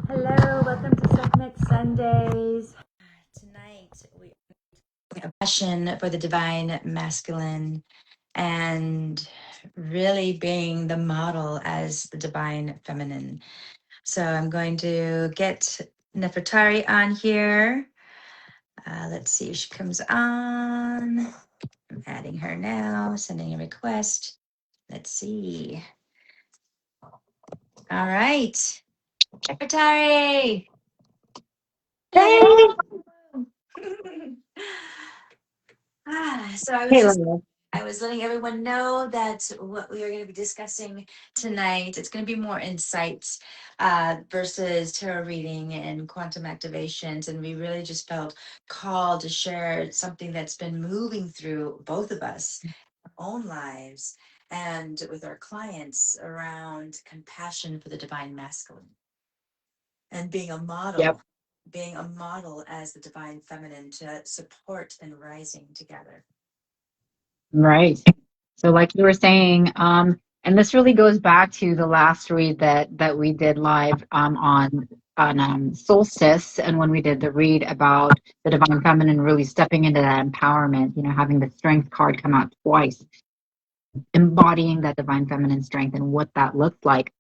Hello, welcome to Sekhmet Sundays. Tonight we have a passion for the divine masculine and really being the model as the divine feminine. So I'm going to get Nefertari on here. Let's see if she comes on. I'm adding her now, sending a request. Let's see. All right, Nefertari. Hey, Hello. So hey, Lynette. I was letting everyone know that what we are going to be discussing tonight, it's going to be more insights versus tarot reading and quantum activations. And we really just felt called to share something that's been moving through both of us, our own lives, and with our clients around compassion for the divine masculine and Yep, being a model as the divine feminine to support and rising together. right. So, like you were saying, and this really goes back to the last read that we did live on solstice, and when we did the read about the divine feminine really stepping into that empowerment. Having the strength card come out twice, embodying that divine feminine strength and what that looks like.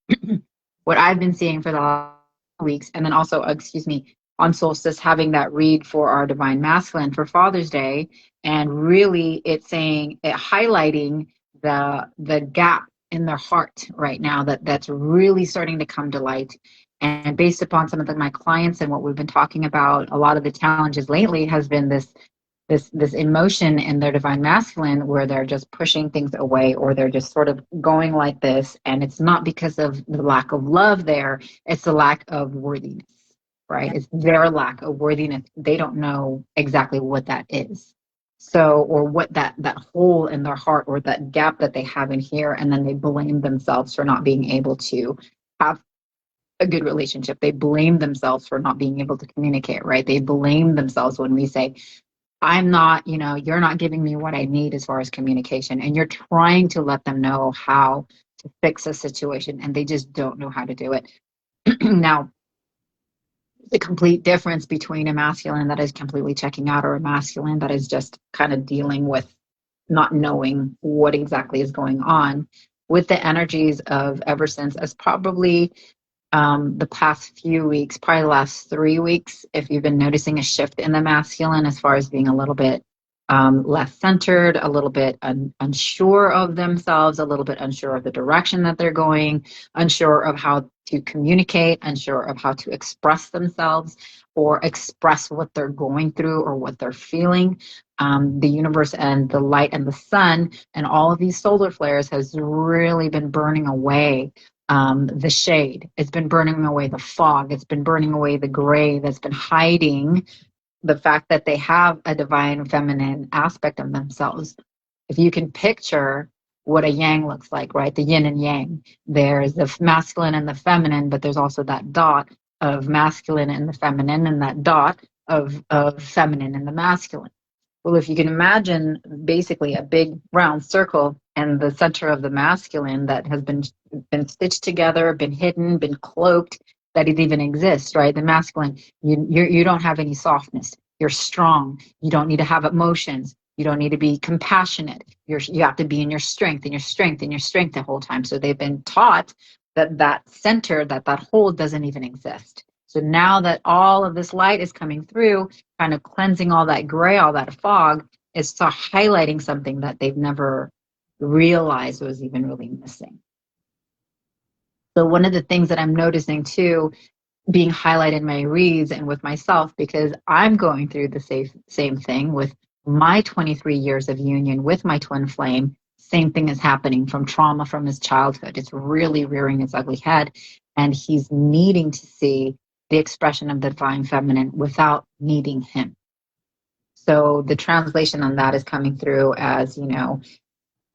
What I've been seeing for the last weeks, and then also, excuse me, on solstice, having that read for our divine masculine for Father's Day, and really it's saying it highlighting the gap in their heart right now that's really starting to come to light. And based upon some of my clients and what we've been talking about, a lot of the challenges lately has been this emotion in their divine masculine where they're just pushing things away, or they're just sort of going like this, and it's not because of the lack of love there, it's the lack of worthiness, right? Yeah. It's their lack of worthiness. They don't know exactly what that is, so, or what that hole in their heart or that gap that they have in here, and then they blame themselves for not being able to have a good relationship. They blame themselves for not being able to communicate, right? They blame themselves when we say, I'm not, you're not giving me what I need as far as communication. And you're trying to let them know how to fix a situation, and they just don't know how to do it. Now, the complete difference between a masculine that is completely checking out or a masculine that is just kind of dealing with not knowing what exactly is going on with the energies of ever since, as probably the past few weeks, probably the last 3 weeks, if you've been noticing a shift in the masculine as far as being a little bit less centered, a little bit unsure of themselves, a little bit unsure of the direction that they're going, unsure of how to communicate, unsure of how to express themselves or express what they're going through or what they're feeling. The universe and the light and the sun and all of these solar flares has really been burning away the shade. It's been burning away the fog. It's been burning away the gray that's been hiding the fact that they have a divine feminine aspect of themselves. If you can picture what a yang looks like, right? The yin and yang. There's the masculine and the feminine, but there's also that dot of masculine and the feminine, and that dot of feminine and the masculine. Well, if you can imagine basically a big round circle and the center of the masculine that has been stitched together, been hidden, been cloaked, that it even exists, right? The masculine, you don't have any softness. You're strong. You don't need to have emotions. You don't need to be compassionate. You have to be in your strength and your strength and your strength the whole time. So they've been taught that center, that hole doesn't even exist. So now that all of this light is coming through, kind of cleansing all that gray, all that fog, is to highlighting something that they've never realized was even really missing. So one of the things that I'm noticing too, being highlighted in my reads and with myself, because I'm going through the same thing with my 23 years of union with my twin flame. Same thing is happening from trauma from his childhood. It's really rearing its ugly head, and he's needing to see the expression of the divine feminine without needing him. So the translation on that is coming through as,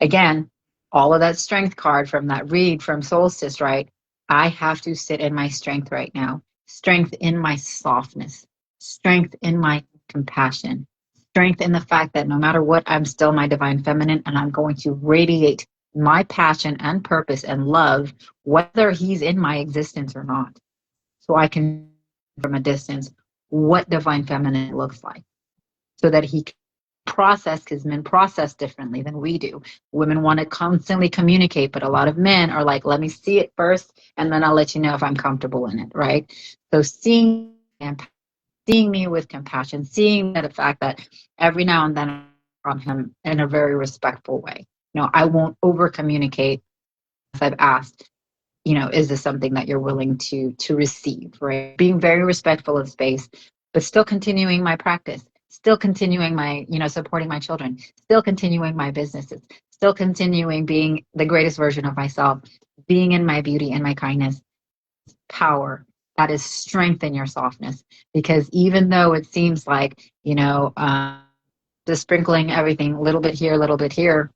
again, all of that strength card from that read from Solstice, right? I have to sit in my strength right now, strength in my softness, strength in my compassion, strength in the fact that no matter what, I'm still my divine feminine, and I'm going to radiate my passion and purpose and love, whether he's in my existence or not. So I can from a distance what divine feminine looks like so that he can process, because men process differently than we do. Women want to constantly communicate, but a lot of men are like, let me see it first and then I'll let you know if I'm comfortable in it, right? So seeing me with compassion, seeing that the fact that every now and then on him in a very respectful way. I won't over communicate if I've asked, is this something that you're willing to receive, right? Being very respectful of space, but still continuing my practice, still continuing my, supporting my children, still continuing my businesses, still continuing being the greatest version of myself, being in my beauty and my kindness, power. That is strength in your softness. Because even though it seems like, just sprinkling everything a little bit here, a little bit here,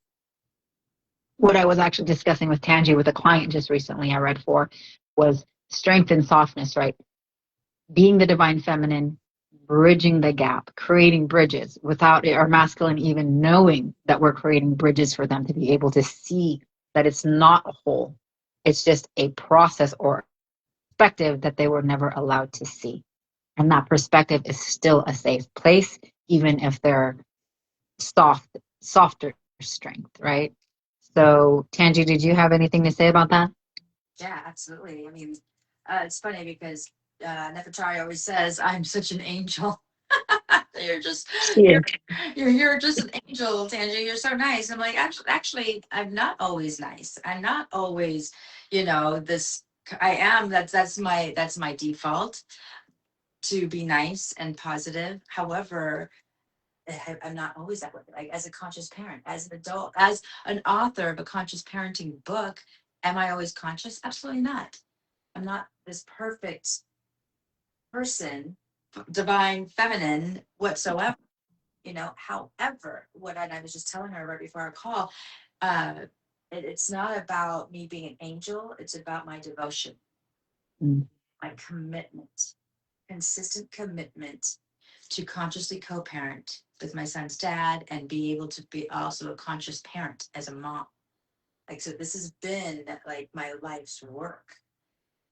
what I was actually discussing with Tangi with a client just recently I read for was strength and softness, right? Being the divine feminine, bridging the gap, creating bridges without our masculine even knowing that we're creating bridges for them to be able to see that it's not a whole. It's just a process or perspective that they were never allowed to see. And that perspective is still a safe place, even if they're softer strength, right? So, Tangi, did you have anything to say about that? Yeah, absolutely. I mean, it's funny because Nefertari always says, "I'm such an angel." you're just She you're is. you're just an angel, Tangie. You're so nice. I'm like, actually, I'm not always nice. I'm not always, this. I am. That's my default to be nice and positive. However, I'm not always that way. Like as a conscious parent, as an adult, as an author of a conscious parenting book, am I always conscious? Absolutely not. I'm not this perfect person, divine feminine whatsoever. However, and I was just telling her right before our call, uh, it's not about me being an angel. It's about my devotion, Mm, my commitment, consistent commitment to consciously co-parent with my son's dad and be able to be also a conscious parent as a mom. Like, so this has been like my life's work.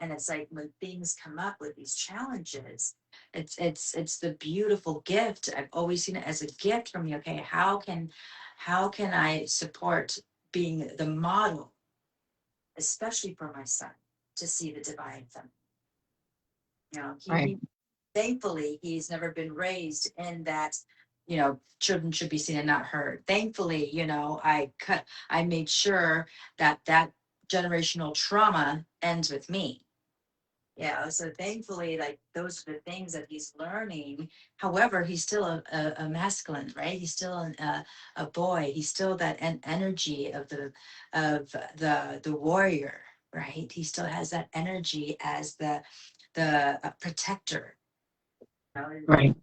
And it's like when things come up with these challenges, it's the beautiful gift. I've always seen it as a gift for me. Okay, how can I support being the model, especially for my son, to see the divine feminine? right, He thankfully he's never been raised in that, children should be seen and not heard. Thankfully, I made sure that generational trauma ends with me. Yeah, so thankfully, like those are the things that he's learning. However, he's still a masculine, right? He's still a boy. He's still that energy of the warrior, right? He still has that energy as the protector. You know? right,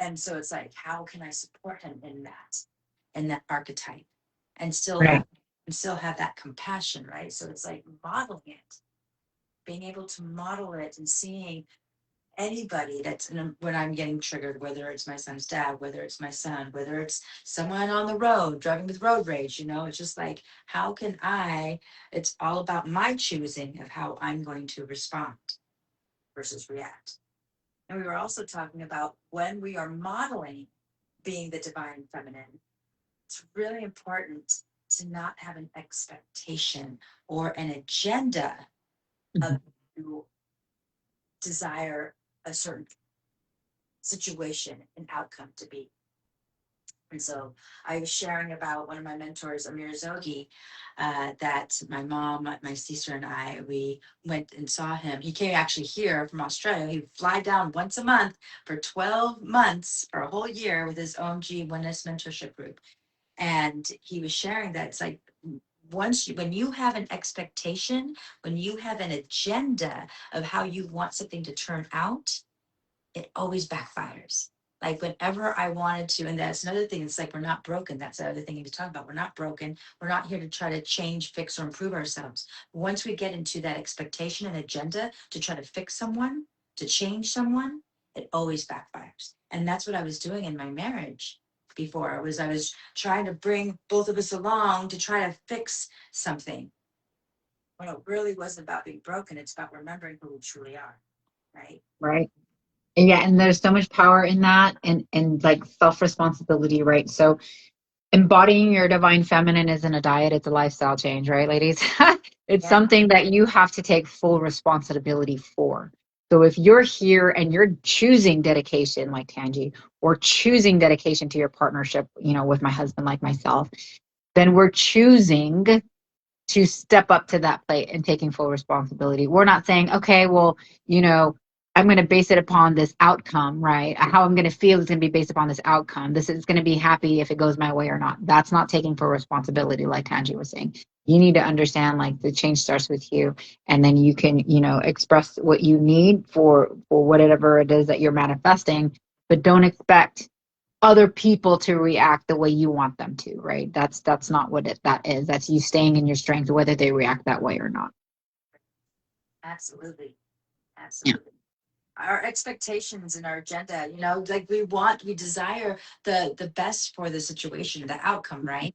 And so it's like, how can I support him in that archetype, and still have right, and still have that compassion, right? So it's like modeling it, being able to model it and seeing anybody when I'm getting triggered, whether it's my son's dad, whether it's my son, whether it's someone on the road driving with road rage, it's just like, how can it's all about my choosing of how I'm going to respond versus react. And we were also talking about when we are modeling being the divine feminine, it's really important to not have an expectation or an agenda of mhm, you desire a certain situation and outcome to be. And so I was sharing about one of my mentors, Amir Zogi, that my mom, my sister, and I, we went and saw him. He came actually here from Australia. He would fly down once a month for 12 months, for a whole year, with his OMG Oneness Mentorship Group. And he was sharing that it's like, when you have an expectation, when you have an agenda of how you want something to turn out, it always backfires. Like whenever I wanted to, and that's another thing, it's like we're not broken. That's the other thing he was talking about. We're not broken. We're not here to try to change, fix, or improve ourselves. Once we get into that expectation and agenda to try to fix someone, to change someone, it always backfires. And that's what I was doing in my marriage before. I was trying to bring both of us along to try to fix something. When it really wasn't about being broken, it's about remembering who we truly are, right? Right. And yeah, and there's so much power in that, and like self-responsibility, right? So embodying your divine feminine isn't a diet, it's a lifestyle change, right, ladies? It's Yeah. something that you have to take full responsibility for. So if you're here and you're choosing dedication like Tangi, or choosing dedication to your partnership, with my husband like myself, then we're choosing to step up to that plate and taking full responsibility. We're not saying, okay, well, I'm going to base it upon this outcome, right? How I'm going to feel is going to be based upon this outcome. This is going to be happy if it goes my way or not. That's not taking full responsibility, like Tanji was saying. You need to understand, like, the change starts with you, and then you can, express what you need for whatever it is that you're manifesting, but don't expect other people to react the way you want them to, right? That's not what that is. That's you staying in your strength, whether they react that way or not. Absolutely. Yeah. Absolutely. Our expectations and our agenda, like we desire the best for the situation, the outcome, right?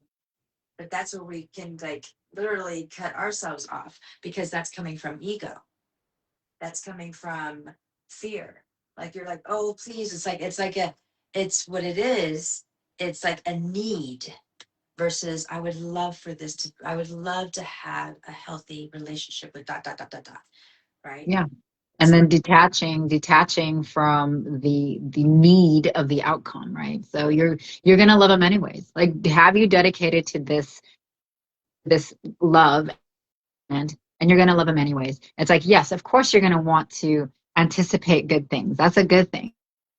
But that's where we can like literally cut ourselves off, because that's coming from ego. That's coming from fear. Like you're like, oh please, it's what it is. It's like a need versus I would love to have a healthy relationship with dot dot dot dot dot. Right. Yeah. And then detaching from the need of the outcome, right? So you're gonna love them anyways. Like, have you dedicated to this love, and you're gonna love them anyways. It's like, yes, of course you're gonna want to anticipate good things. That's a good thing.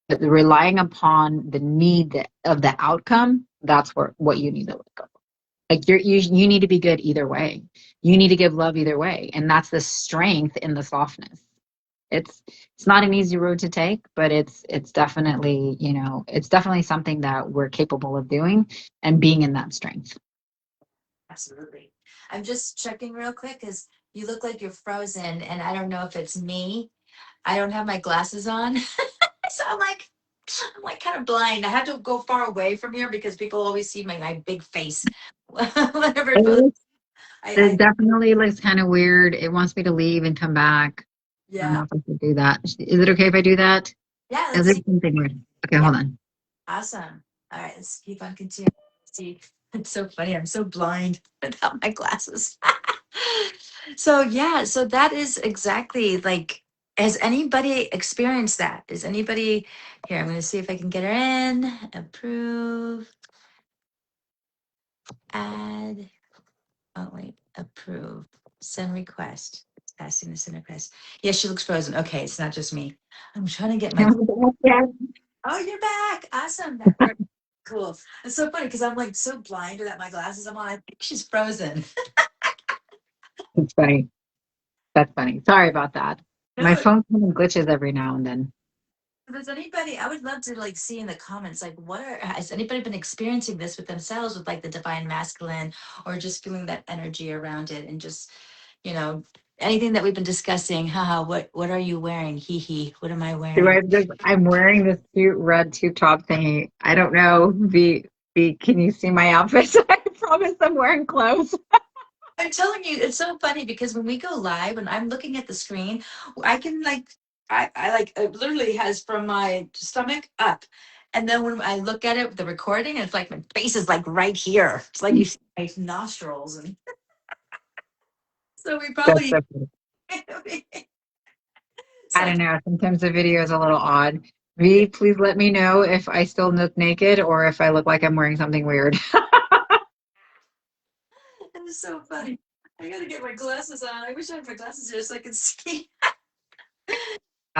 But relying upon the need of the outcome, that's what you need to let go. Like, you need to be good either way. You need to give love either way, and that's the strength in the softness. It's not an easy road to take, but it's definitely, it's definitely something that we're capable of doing, and being in that strength. Absolutely. I'm just checking real quick because you look like you're frozen, and I don't know if it's me. I don't have my glasses on, so I'm like kind of blind. I had to go far away from here because people always see my big face. Whenever it goes, It I definitely looks kind of weird. It wants me to leave and come back. I don't yeah, know if I should do that. Is it okay if I do that? yeah. Is Let's there see. something weird? Okay, Yeah, hold on. awesome. All right, let's keep on continuing. See, it's so funny. I'm so blind without my glasses. So yeah, so that is exactly like. Has anybody experienced that? Is anybody here? I'm going to see if I can get her in. Approve. Add. Oh wait, approve. Send request. Passing the send request. Yeah, she looks frozen. Okay, it's not just me. I'm trying to get my. Yeah, Oh, you're back. Awesome. That worked. Cool. It's so funny because I'm like so blind without my glasses. I'm on. I think she's frozen. it's funny. That's funny. Sorry about that. My No, phone kind of glitches every now and then. if there's anybody, I would love to like see in the comments, like has anybody been experiencing this with themselves with like the divine masculine, or just feeling that energy around it, and just, you know, anything that we've been discussing. Haha, what are you wearing? Hee hee, what am I wearing? I'm wearing this cute red tube top thingy. I don't know. Can you see my outfit? I promise I'm wearing clothes. I'm telling you, it's so funny because when we go live and I'm looking at the screen, I can like, I like, it literally has from my stomach up. And then when I look at it, the recording, it's like my face is like right here. It's like you see my nostrils. And so we That's probably, so funny. it's I like, don't know. Sometimes the video is a little odd. V, please let me know if I still look naked or if I look like I'm wearing something weird. it's so funny. I gotta get my glasses on. I wish I had my glasses here so I could see.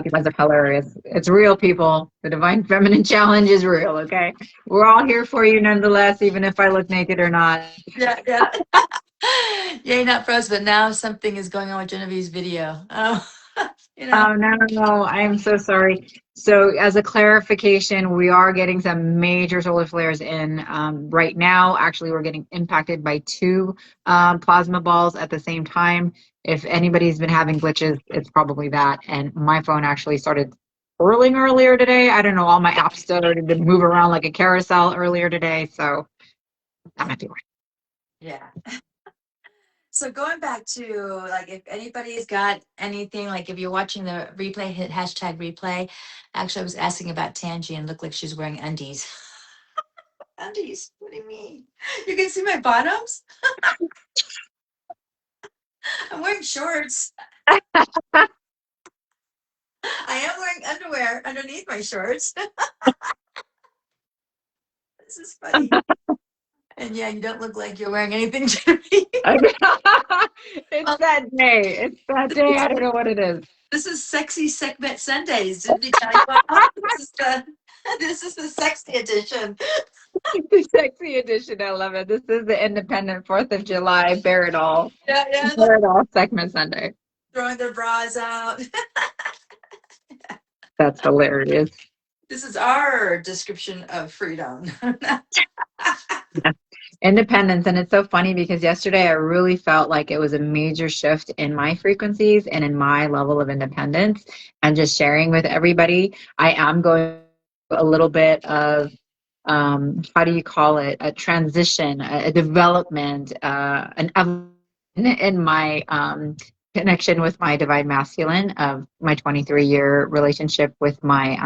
You guys are hilarious. It's real, people. The Divine Feminine Challenge is real, okay? We're all here for you nonetheless, even if I look naked or not. Yeah, yeah. Yay, not froze, but now something is going on with Genevieve's video. Oh, you know. Oh, no, no, I am so sorry. So, as a clarification, we are getting some major solar flares in right now. Actually, we're getting impacted by two plasma balls at the same time. If anybody's been having glitches, it's probably that. And my phone actually started twirling earlier today. I don't know. All my apps started to move around like a carousel earlier today. So that might be right. Yeah. So going back to like if anybody's got anything, like if you're watching the replay, hit hashtag replay. Actually, I was asking about Tangi and looked like she's wearing undies. Undies? What do you mean? You can see my bottoms? I'm wearing shorts. I am wearing underwear underneath my shorts. This is funny. And yeah, you don't look like you're wearing anything to me. It's Well, that day. It's that day. I don't know what it is. this is sexy Sekhmet Sundays. Didn't we tell you about? This is the sexy edition. The sexy edition. I love it. This is the independent 4th of July. Bear it all. Yeah, yeah. Look, Bear it all. Sekhmet Sunday. throwing their bras out. That's hilarious. This is our description of freedom. Yeah. Independence. And it's so funny because yesterday I really felt like it was a major shift in my frequencies and in my level of independence and just sharing with everybody. I am going a little bit of how do you call it? A transition, a development, an evolution in my connection with my divine masculine of my 23-year relationship with my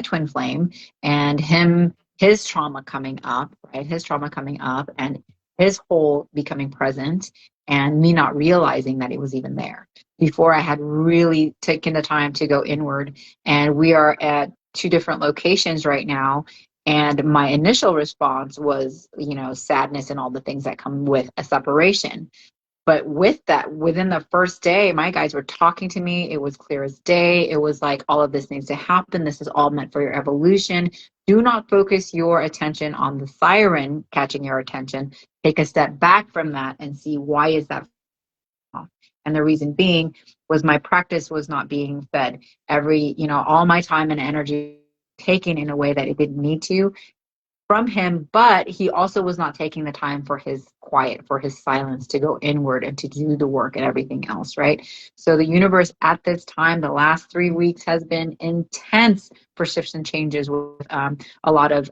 twin flame and his trauma coming up, right? His trauma coming up and his whole becoming present and me not realizing that it was even there before I had really taken the time to go inward. And we are at two different locations right now. And my initial response was, sadness and all the things that come with a separation. But with that, within the first day, my guys were talking to me. It was clear as day. It was like, all of this needs to happen. This is all meant for your evolution. Do not focus your attention on the siren catching your attention. Take a step back from that and see, why is that off? And the reason being was my practice was not being fed. All my time and energy taken in a way that it didn't need to from him, but he also was not taking the time for his quiet, for his silence to go inward and to do the work and everything else, right? So the universe at this time, the last 3 weeks, has been intense for shifts and changes with a lot of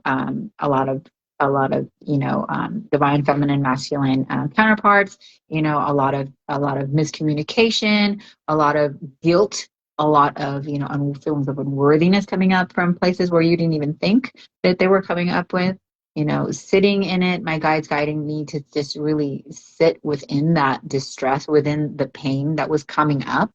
divine feminine masculine counterparts, a lot of miscommunication, a lot of guilt, a lot of feelings of unworthiness coming up from places where you didn't even think that they were coming up with, sitting in it. My guides guiding me to just really sit within that distress, within the pain that was coming up,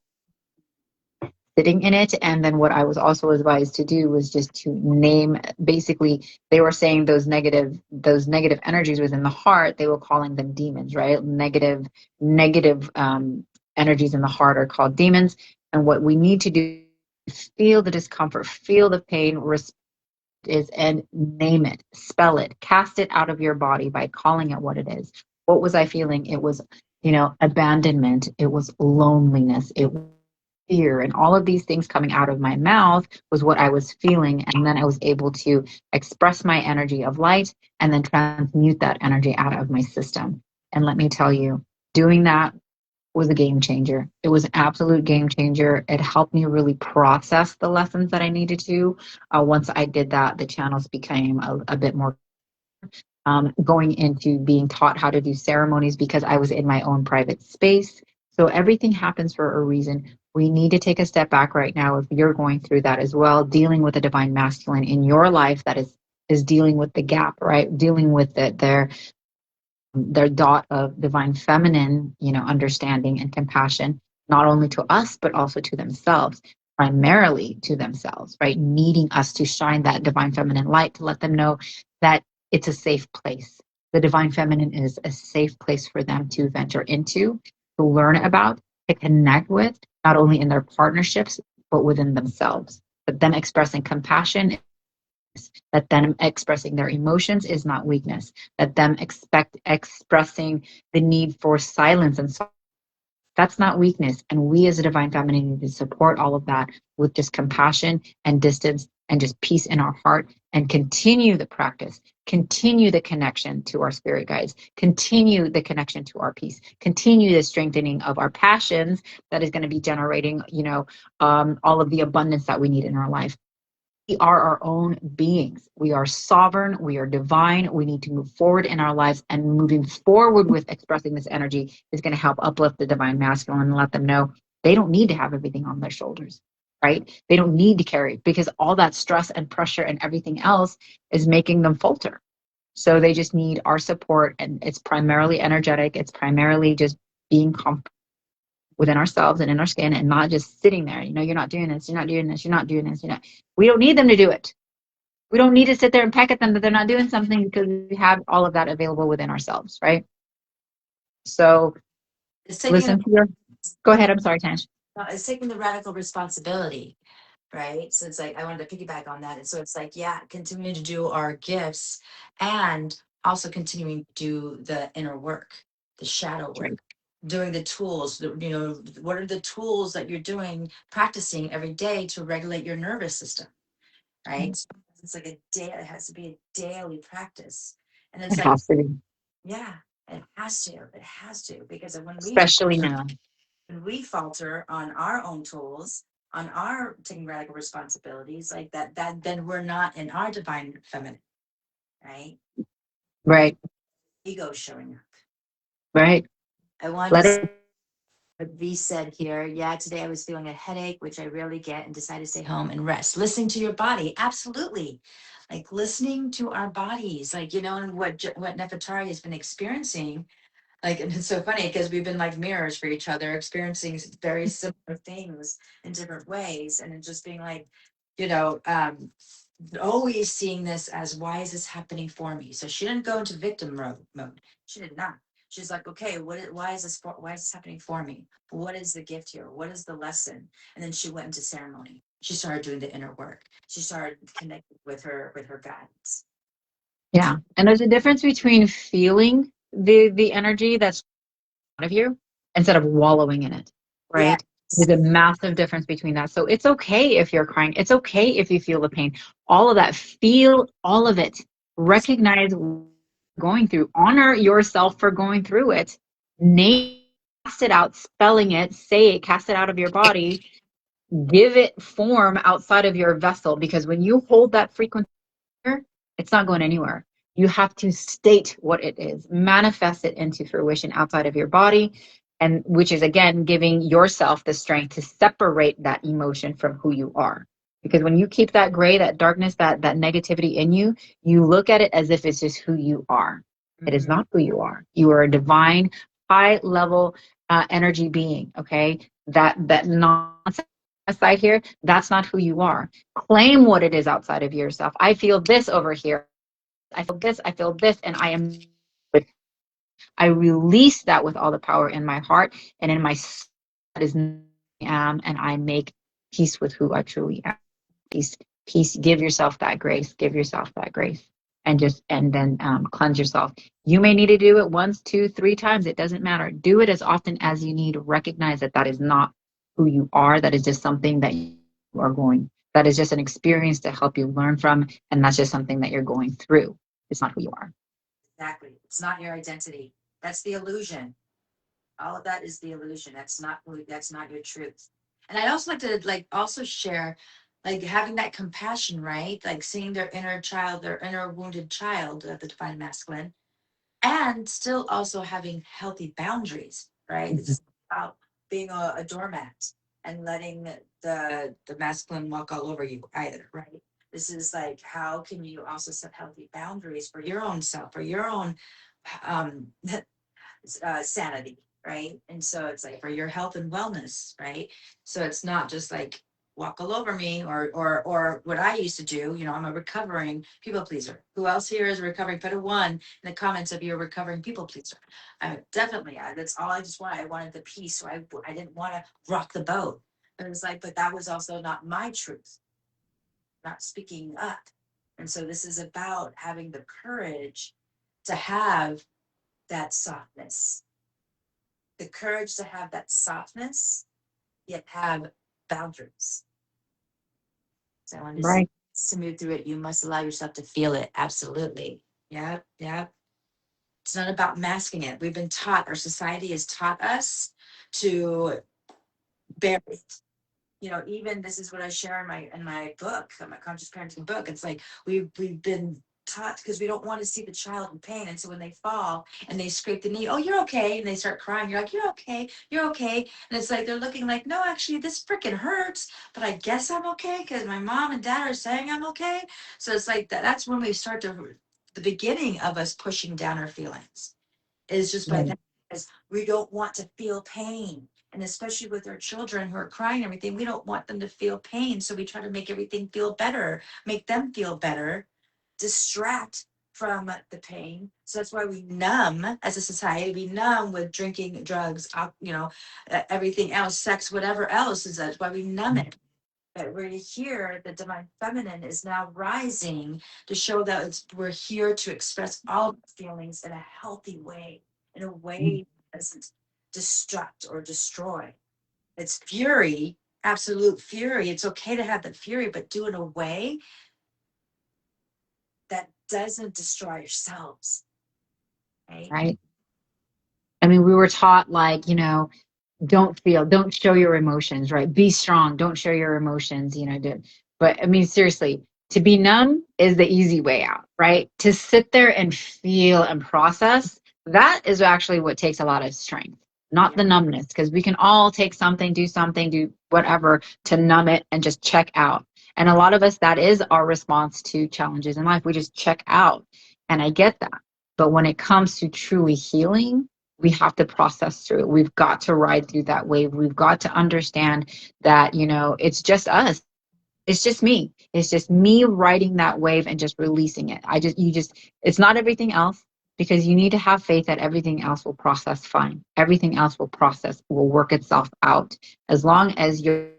sitting in it. And then what I was also advised to do was just to name, basically they were saying those negative energies within the heart, they were calling them demons, right? Negative energies in the heart are called demons. And what we need to do is feel the discomfort, feel the pain, is, and name it, spell it, cast it out of your body by calling it what it is. What was I feeling? It was, abandonment. It was loneliness. It was fear, and all of these things coming out of my mouth was what I was feeling. And then I was able to express my energy of light and then transmute that energy out of my system. And let me tell you, doing that was a game changer. It was an absolute game changer. It helped me really process the lessons that I needed to. Once I did that, the channels became a bit more going into being taught how to do ceremonies because I was in my own private space. So everything happens for a reason. We need to take a step back right now if you're going through that as well, dealing with a divine masculine in your life that is dealing with the gap, right? Dealing with their dot of divine feminine, understanding and compassion, not only to us, but also to themselves, primarily to themselves, right? Needing us to shine that divine feminine light to let them know that it's a safe place. The divine feminine is a safe place for them to venture into, to learn about, to connect with, not only in their partnerships, but within themselves. But them expressing compassion, that them expressing their emotions is not weakness, that them expressing the need for silence and that's not weakness. And we as a divine feminine need to support all of that with just compassion and distance and just peace in our heart and continue the practice, continue the connection to our spirit guides, continue the connection to our peace, continue the strengthening of our passions that is going to be generating, all of the abundance that we need in our life. We are our own beings. We are sovereign. We are divine. We need to move forward in our lives, and moving forward with expressing this energy is going to help uplift the divine masculine and let them know they don't need to have everything on their shoulders, right? They don't need to carry it, because all that stress and pressure and everything else is making them falter. So they just need our support. And it's primarily energetic. It's primarily just being comfortable within ourselves and in our skin, and not just sitting there. You're not doing this, you're not doing this, you're not doing this. We don't need them to do it. We don't need to sit there and peck at them that they're not doing something, because we have all of that available within ourselves, right? So It's taking listen to your, go ahead. I'm sorry, Tash. it's taking the radical responsibility, right? So it's like I wanted to piggyback on that. And so it's like, yeah, continuing to do our gifts and also continuing to do the inner work, the shadow Right. work, doing the tools, what are the tools that you're doing, practicing every day to regulate your nervous system, right? So it's like a day, it has to be a daily practice. And it's It like, has to be, yeah, it has to, because when especially now. we falter on our own tools, on our taking radical responsibilities, like that then we're not in our divine feminine, right? Right. Ego showing up. Right. I wanted Let to it. say what V said here. Yeah, today I was feeling a headache, which I rarely get, and decided to stay home and rest. Listening to your body, absolutely. Like listening to our bodies, like and what Nefertari has been experiencing. Like, and it's so funny because we've been like mirrors for each other, experiencing very similar things in different ways, and it just being like, you know, um, always seeing this as, why is this happening for me? So she didn't go into victim mode. She did not. She's like, okay, why is this why is this happening for me? What is the gift here? What is the lesson? And then she went into ceremony. She started doing the inner work. She started connecting with her guides. Yeah. And there's a difference between feeling the energy that's out of you instead of wallowing in it, Yeah. right? There's a massive difference between that. So it's okay if you're crying. It's okay if you feel the pain. All of that, feel all of it. Recognize what you're going through. Honor yourself for going through it. Name, cast it out, spelling it, say it, cast it out of your body. Give it form outside of your vessel, because when you hold that frequency, it's not going anywhere. You have to state what it is, manifest it into fruition outside of your body, and which is again giving yourself the strength to separate that emotion from who you are. Because when you keep that gray, that darkness, that negativity in you, you look at it as if it's just who you are. It is Mhm. not who you are. You are a divine, high level energy being. Okay, that nonsense aside here, that's not who you are. Claim what it is outside of yourself. I feel this over here. I feel this, and I am with. I release that with all the power in my heart and in my soul. That is who I am, and I make peace with who I truly am. Peace, peace. Give yourself that grace. Give yourself that grace, and then cleanse yourself. You may need to do it once, two, three times. It doesn't matter. Do it as often as you need. Recognize that that is not who you are. That is just something that you are going. That is just an experience to help you learn from, and that's just something that you're going through. It's not who you are. Exactly. It's not your identity. That's the illusion. All of that is the illusion. That's not your truth. And I'd also like to also share, like, having that compassion, right? Like seeing their inner child, their inner wounded child of the divine masculine, and still also having healthy boundaries, right? This is about being a doormat and letting the masculine walk all over you either, right? This is like, how can you also set healthy boundaries for your own self, for your own um sanity, right? And so it's like for your health and wellness, right? So it's not just like walk all over me, or what I used to do. I'm a recovering people pleaser. Who else here is recovering? Put a one in the comments if you're a recovering people pleaser. I definitely, that's all I just wanted. I wanted the peace, so I didn't want to rock the boat. But it's like, but that was also not my truth, not speaking up. And so this is about having the courage to have that softness, the courage to have that softness, yet have boundaries. So I wanted to say Right. To move through it, you must allow yourself to feel it. Absolutely. Yeah, yeah. It's not about masking it. We've been taught, our society has taught us to bury it. You know, even this is what I share in my book, my conscious parenting book. It's like we've been taught, because we don't want to see the child in pain. And so when they fall and they scrape the knee, oh, you're okay. And they start crying. You're like, you're okay. You're okay. And it's like they're looking like, no, actually, this freaking hurts. But I guess I'm okay because my mom and dad are saying I'm okay. So it's like that's when we start to the beginning of us pushing down our feelings, is just by Right. that, because we don't want to feel pain. And especially with our children who are crying and everything, we don't want them to feel pain. So we try to make everything feel better, make them feel better, distract from the pain. So that's why we numb as a society. We numb with drinking, drugs, everything else, sex, whatever else is. That's why we numb it. But we're here, the divine feminine is now rising to show that we're here to express all the feelings in a healthy way, in a way that doesn't destruct or destroy. It's fury, absolute fury. It's okay to have the fury, but do it in a way that doesn't destroy yourselves. Right? Right. I mean, we were taught, like, don't feel, don't show your emotions, right? Be strong, don't show your emotions, but I mean, seriously, to be numb is the easy way out, right? To sit there and feel and process, that is actually what takes a lot of strength, not Yeah. the numbness, because we can all take something, do whatever to numb it and just check out. And a lot of us, that is our response to challenges in life. We just check out. And I get that. But when it comes to truly healing, we have to process through it. We've got to ride through that wave. We've got to understand that, it's just us. It's just me. It's just me riding that wave and just releasing it. It's not everything else, because you need to have faith that everything else will process fine. Everything else will work itself out, as long as you're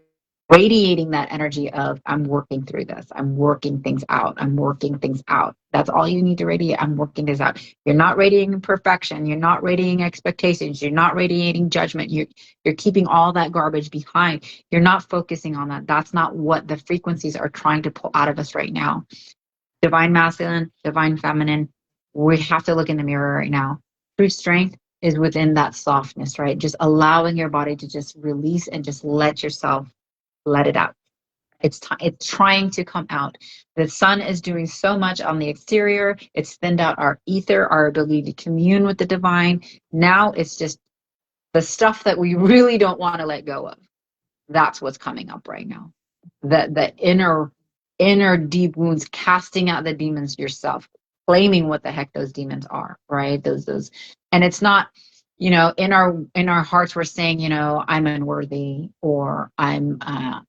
radiating that energy of, I'm working through this. I'm working things out. I'm working things out. That's all you need to radiate. I'm working this out. You're not radiating perfection. You're not radiating expectations. You're not radiating judgment. You're keeping all that garbage behind. You're not focusing on that. That's not what the frequencies are trying to pull out of us right now. Divine masculine, divine feminine. We have to look in the mirror right now. True strength is within that softness, right? Just allowing your body to just release and just let yourself let it out. It's trying to come out. The sun is doing so much on the exterior. It's thinned out our ether, our ability to commune with the divine. Now it's just the stuff that we really don't want to let go of. That's what's coming up right now. The inner deep wounds, casting out the demons yourself, claiming what the heck those demons are, right? Those, and it's not, in our hearts we're saying, I'm unworthy, or I'm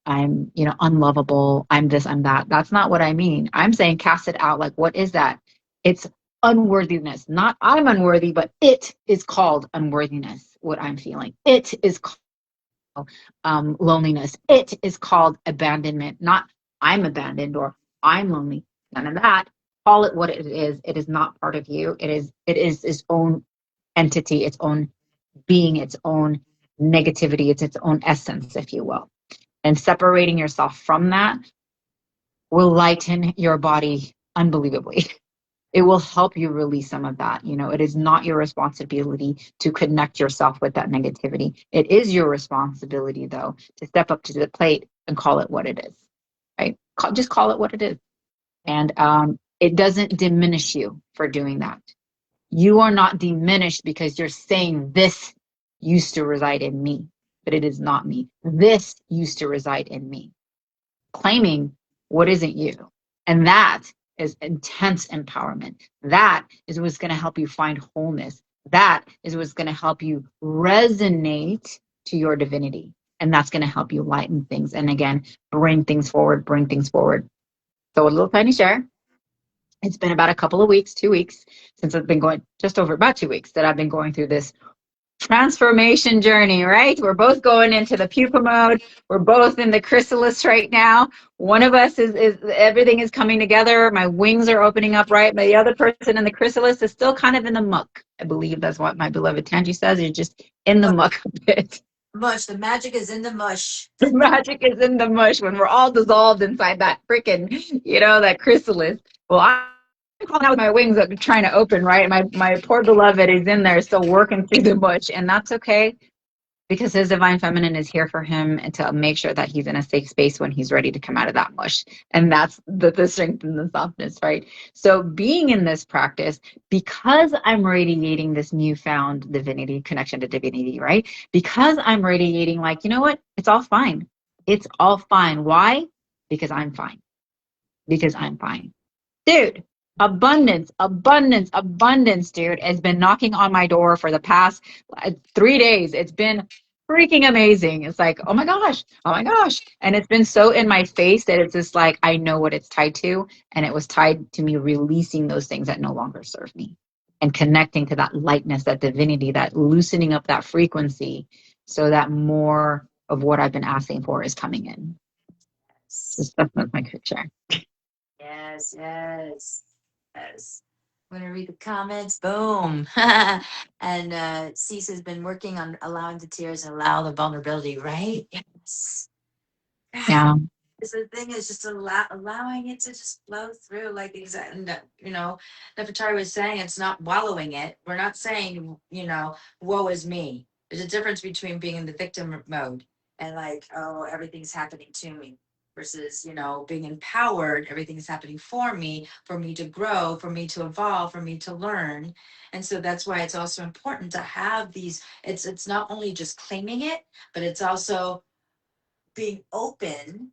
unlovable, I'm this, I'm that. That's not what I mean. I'm saying cast it out. Like, what is that? It's unworthiness, not I'm unworthy, but it is called unworthiness. What I'm feeling, it is called loneliness. It is called abandonment, not I'm abandoned or I'm lonely. None of that. Call it what it is. It is not part of you. It is its own entity, its own being, its own negativity. It's its own essence, if you will. And separating yourself from that will lighten your body unbelievably. It will help you release some of that. It is not your responsibility to connect yourself with that negativity. It is your responsibility, though, to step up to the plate and call it what it is, right? Just call it what it is. And it doesn't diminish you for doing that. You are not diminished because you're saying this used to reside in me, but it is not me. This used to reside in me. Claiming what isn't you. And that is intense empowerment. That is what's going to help you find wholeness. That is what's going to help you resonate to your divinity. And that's going to help you lighten things. And again, bring things forward, bring things forward. So a little tiny share. It's been about a couple of weeks, 2 weeks, since I've been going, just over about 2 weeks that I've been going through this transformation journey, right? We're both going into the pupa mode. We're both in the chrysalis right now. One of us is everything is coming together. My wings are opening up, right? But the other person in the chrysalis is still kind of in the muck. I believe that's what my beloved Tanji says. You're just in the muck a bit. Mush. The magic is in the mush. The magic is in the mush when we're all dissolved inside that freaking, that chrysalis. Well, I'm crawling out with my wings up trying to open, right? My poor beloved is in there still working through the mush, and that's okay because his divine feminine is here for him and to make sure that he's in a safe space when he's ready to come out of that mush. And that's the strength and the softness, right? So being in this practice, because I'm radiating this newfound divinity, connection to divinity, right? Because I'm radiating like, you know what? It's all fine. It's all fine. Why? Because I'm fine. Because I'm fine. Dude, abundance, abundance, abundance, dude, has been knocking on my door for the past 3 days. It's been freaking amazing. It's like, oh my gosh, oh my gosh. And it's been so in my face that it's just like, I know what it's tied to. And it was tied to me releasing those things that no longer serve me and connecting to that lightness, that divinity, that loosening up that frequency so that more of what I've been asking for is coming in. Yes. Just that's my quick share. Yes, yes, yes. I'm gonna read the comments. Boom. And Cease has been working on allowing the tears and allow the vulnerability, right? Yes. Yeah. Is the thing is just allowing it to just flow through, like exactly, Nefertari was saying, it's not wallowing it. We're not saying, woe is me. There's a difference between being in the victim mode and like, oh, everything's happening to me versus, being empowered. Everything's happening for me to grow, for me to evolve, for me to learn. And so that's why it's also important to have these. It's not only just claiming it, but it's also being open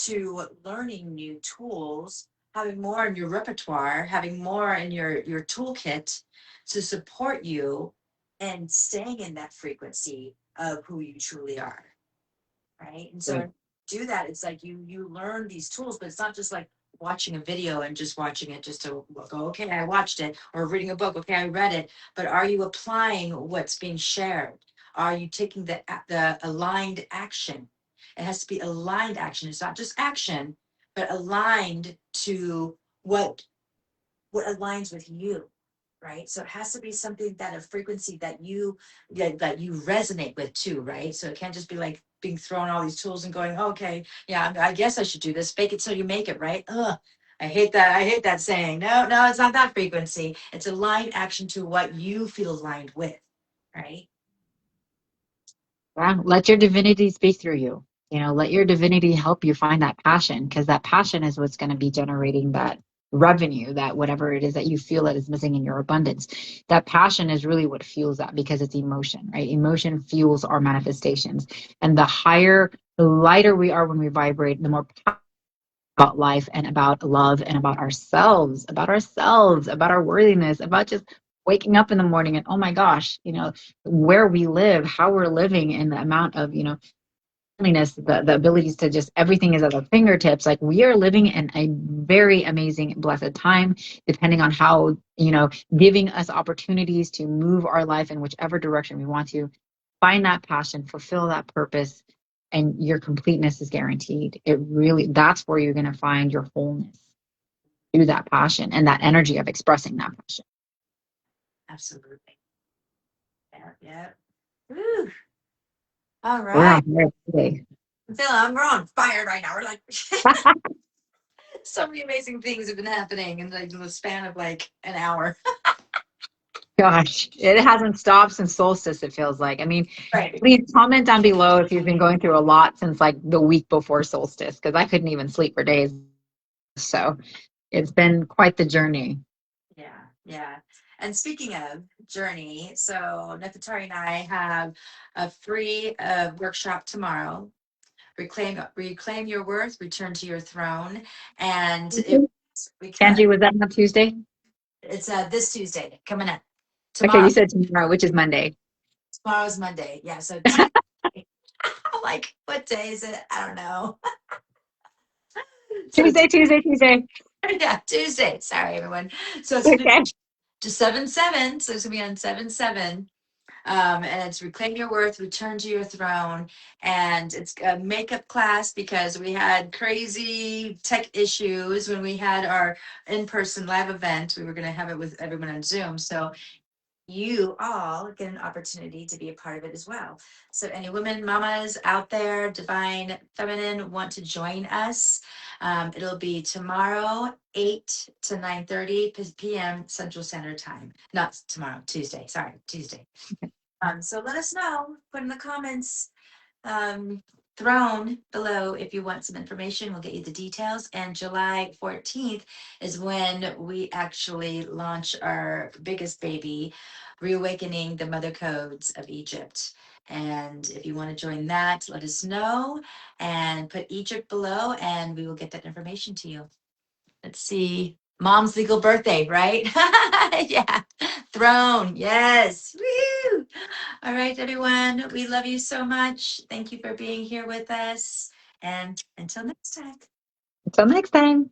to learning new tools, having more in your repertoire, having more in your toolkit to support you and staying in that frequency of who you truly are, right? And so Right. to do that, it's like you learn these tools, but it's not just like watching a video and just watching it just to go, okay, I watched it, or reading a book, okay, I read it, but are you applying what's being shared? Are you taking the aligned action? It has to be aligned action. It's not just action, but aligned to what aligns with you, right? So it has to be something that a frequency that you resonate with too, right? So it can't just be like being thrown all these tools and going, okay, yeah, I guess I should do this. Fake it till you make it, right? Ugh. I hate that. I hate that saying. No, no, it's not that frequency. It's aligned action to what you feel aligned with, right? Yeah, let your divinity speak through you. Let your divinity help you find that passion because that passion is what's going to be generating that revenue, that whatever it is that you feel that is missing in your abundance. That passion is really what fuels that because it's emotion, right? Emotion fuels our manifestations. And the higher, the lighter we are when we vibrate, the more about life and about love and about our worthiness, about just waking up in the morning and oh my gosh, where we live, how we're living, and the amount of, friendliness, the abilities to just everything is at our fingertips. Like we are living in a very amazing, blessed time, depending on how, giving us opportunities to move our life in whichever direction we want to find that passion, fulfill that purpose, and your completeness is guaranteed. It really, that's where you're going to find your wholeness through that passion and that energy of expressing that passion. Absolutely. Yeah, yeah. Woo. All We're right. on fire today. We're on fire right now. We're like so many amazing things have been happening in like the span of like an hour. Gosh, it hasn't stopped since solstice, it feels like. I mean, Right. please comment down below if you've been going through a lot since like the week before solstice, because I couldn't even sleep for days. So it's been quite the journey. Yeah, yeah. And speaking of journey, so Nefertari and I have a free workshop tomorrow. Reclaim your worth, return to your throne, and because Angie, was that on Tuesday? it's this Tuesday coming up. Okay, Tomorrow, you said tomorrow, which is Monday. tomorrow's Monday. Yeah, so Tuesday. I'm like, what day is it? I don't know. So Tuesday. yeah, Tuesday. Sorry, everyone. So it's gonna be Okay. just 7/7. So it's gonna be on 7/7. And it's reclaim your worth, return to your throne, and it's a makeup class because we had crazy tech issues when we had our in-person live event. We were going to have it with everyone on Zoom, so you all get an opportunity to be a part of it as well. So, any women, mamas out there, divine feminine, want to join us? It'll be tomorrow, 8 to 9:30 p.m. Central Standard Time. Not tomorrow, Tuesday. Sorry, Tuesday. So let us know. Put in the comments um, thrown below if you want some information. We'll get you the details. And July 14th is when we actually launch our biggest baby, Reawakening the Mother Codes of Egypt. And if you want to join that, let us know and put Egypt below, and we will get that information to you. Let's see. Mom's legal birthday, right? Yeah. Throne. Yes. Woo! All right, everyone. We love you so much. Thank you for being here with us. And until next time. Until next time.